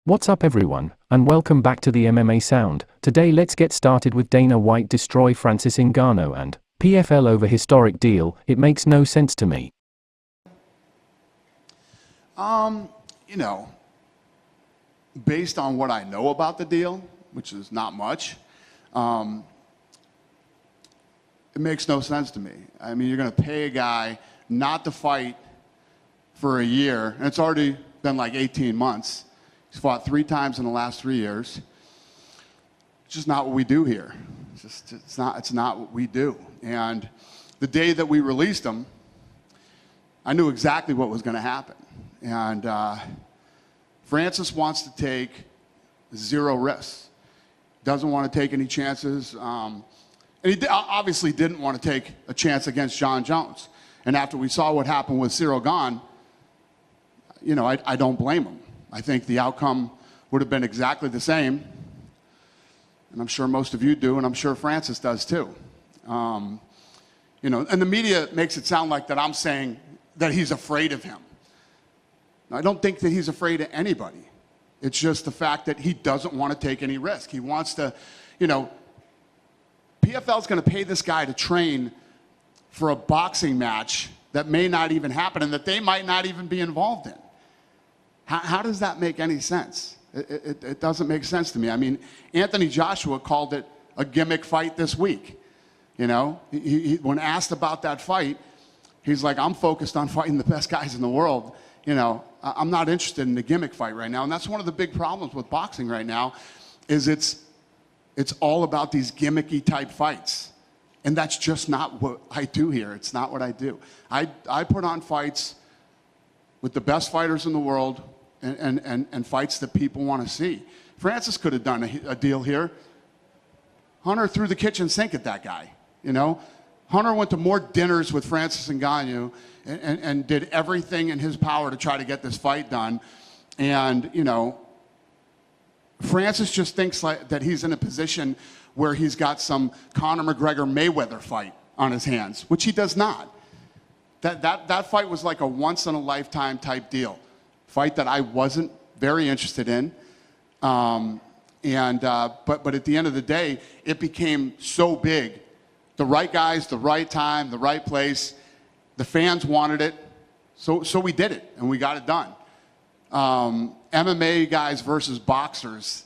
What's up everyone, and welcome back to the MMA Sound. Today let's get started with Dana White destroy Francis Ngannou and PFL over historic deal. It makes no sense to me. You know, based on what I know about the deal, which is not much, it makes no sense to me. I mean, you're going to pay a guy not to fight for a year, and it's already been like 18 months. He's fought 3 times in the last 3 years. It's just not what we do here. It's not what we do. And the day that we released him, I knew exactly what was going to happen. And Francis wants to take 0 risks. Doesn't want to take any chances. And he obviously didn't want to take a chance against Jon Jones. And after we saw what happened with Cyril Gane, you know, I don't blame him. I think the outcome would have been exactly the same. And I'm sure most of you do, and I'm sure Francis does too. You know, and the media makes it sound like that I'm saying that he's afraid of him. I don't think that he's afraid of anybody. It's just the fact that he doesn't want to take any risk. He wants to, you know, PFL's going to pay this guy to train for a boxing match that may not even happen and that they might not even be involved in. How does that make any sense? It doesn't make sense to me. I mean, Anthony Joshua called it a gimmick fight this week. You know, when asked about that fight, he's like, I'm focused on fighting the best guys in the world. You know, I'm not interested in the gimmick fight right now. And that's one of the big problems with boxing right now is it's all about these gimmicky type fights. And that's just not what I do here. It's not what I do. I put on fights with the best fighters in the world and fights that people want to see. Francis could have done a deal here. Hunter threw the kitchen sink at that guy, you know. Hunter went to more dinners with Francis Ngannou and did everything in his power to try to get this fight done. And, you know, Francis just thinks like that he's in a position where he's got some Conor McGregor-Mayweather fight on his hands, which he does not. That fight was like a once-in-a-lifetime type deal. Fight that I wasn't very interested in. But at the end of the day, it became so big. The right guys, the right time, the right place. The fans wanted it. So we did it, and we got it done. MMA guys versus boxers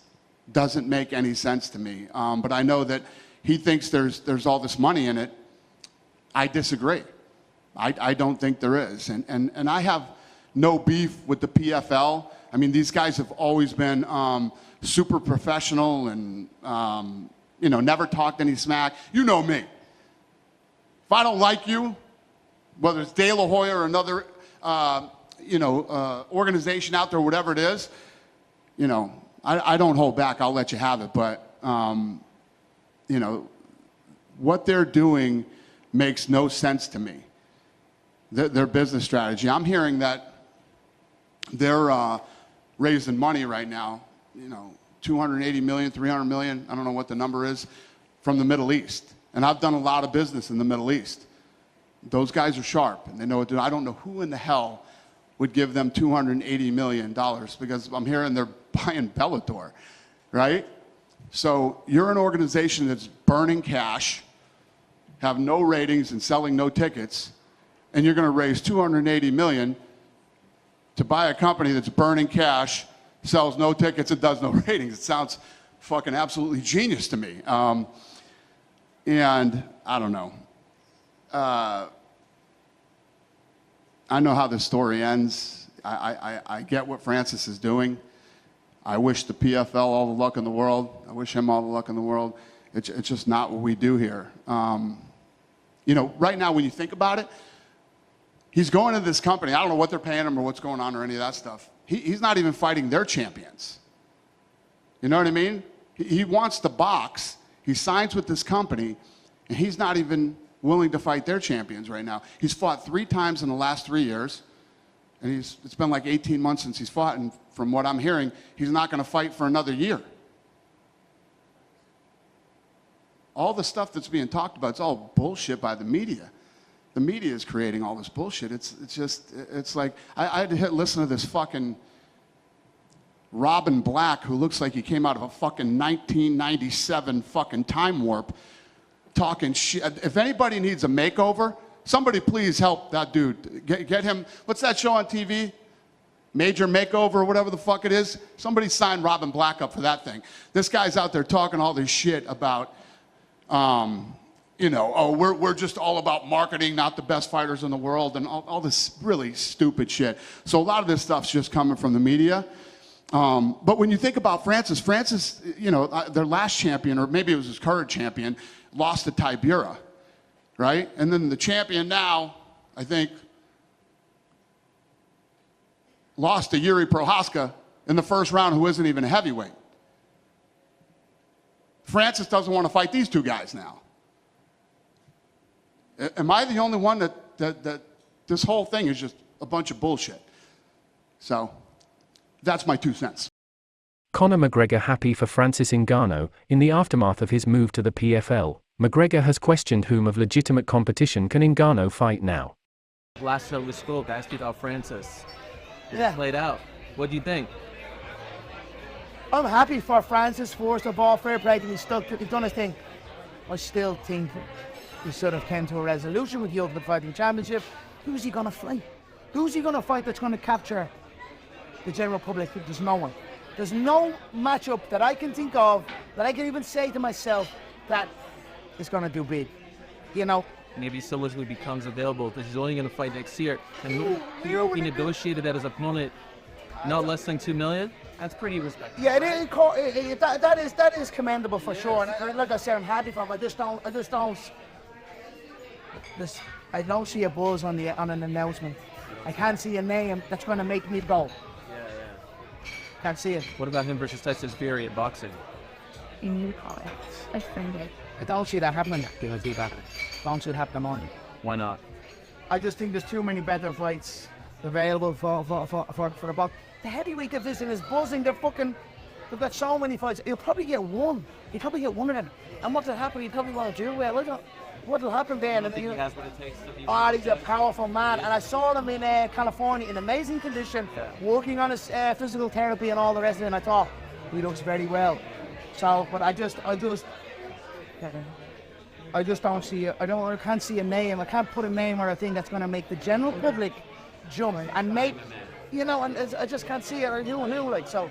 doesn't make any sense to me. But I know that he thinks there's all this money in it. I disagree. I don't think there is. And I have no beef with the PFL. I mean, these guys have always been super professional and, you know, never talked any smack. You know me. If I don't like you, whether it's De La Hoya or another, organization out there, whatever it is, you know, I don't hold back. I'll let you have it. But, you know, what they're doing makes no sense to me. Their business strategy. I'm hearing that they're raising money right now, you know, 280 million, 300 million, I don't know what the number is, from the Middle East. And I've done a lot of business in the Middle East. Those guys are sharp, and they know what to do. I don't know who in the hell would give them $280 million because I'm hearing they're buying Bellator, right? So you're an organization that's burning cash, have no ratings and selling no tickets, and you're going to raise $280 million to buy a company that's burning cash, sells no tickets, and does no ratings. It sounds fucking absolutely genius to me. And I don't know. I know how this story ends. I get what Francis is doing. I wish the PFL all the luck in the world. I wish him all the luck in the world. It's just not what we do here. You know, right now when you think about it, he's going to this company. I don't know what they're paying him or what's going on or any of that stuff. He's not even fighting their champions. You know what I mean? He wants to box. He signs with this company, and he's not even willing to fight their champions right now. He's fought 3 times in the last 3 years, and it's been like 18 months since he's fought, and from what I'm hearing, he's not going to fight for another year. All the stuff that's being talked about, it's all bullshit by the media. The media is creating all this bullshit. It's like, I had to listen to this fucking Robin Black, who looks like he came out of a fucking 1997 fucking time warp, talking shit. If anybody needs a makeover, somebody please help that dude. Get him. What's that show on TV? Major Makeover or whatever the fuck it is. Somebody sign Robin Black up for that thing. This guy's out there talking all this shit about, we're just all about marketing, not the best fighters in the world, and all this really stupid shit. So a lot of this stuff's just coming from the media. But when you think about Francis, their last champion, or maybe it was his current champion, lost to Tybura, right? And then the champion now, I think, lost to Yuri Prohaska in the first round, who isn't even a heavyweight. Francis doesn't want to fight these two guys now. Am I the only one that this whole thing is just a bunch of bullshit? So that's my 2 cents. Conor McGregor happy for Francis Ngannou. In the aftermath of his move to the PFL, McGregor has questioned whom of legitimate competition can Ngannou fight now. Last time we spoke, I asked you about Francis. Yeah. Played out. What do you think? I'm happy for Francis, first of all. Fair play to he's done his thing. I still think he sort of came to a resolution with the Ultimate Fighting Championship. Who's he going to fight? Who's he going to fight that's going to capture the general public? There's no one. There's no matchup that I can think of, that I can even say to myself, that is going to do big. You know? Maybe Silversley becomes available because he's only going to fight next year. And he negotiated that as opponent not less than $2 million. That's pretty respectable. Yeah, that is commendable for sure. And like I said, I'm happy for him. I don't see a buzz on an announcement. I can't see a name that's going to make me go. Yeah. Can't see it. What about him versus Tyson Fury at boxing? I don't see that happening. Don't see it happening on. Why not? I just think there's too many better fights available for the box. The heavyweight division is buzzing. They've got so many fights. He'll probably get one. He'll probably get one of them. And what'll happen? He'll probably want to do well. Look at what'll happen then. I think he has what it takes to be. He's a powerful man. And I saw him in California in amazing condition, working on his physical therapy and all the rest of it. And I thought he looks very well. So, but I just don't see. I can't see a name. I can't put a name or a thing that's going to make the general public jump and make, and I just can't see it. Or who like so.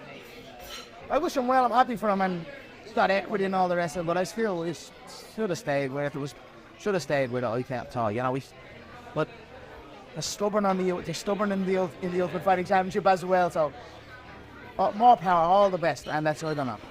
I wish him well. I'm happy for him and got equity and all the rest of it. But I feel he should have stayed where it was. Should have stayed with it. I can't tell. But they're stubborn in the Ultimate Fighting Championship as well. So more power, all the best, and that's all I don't know.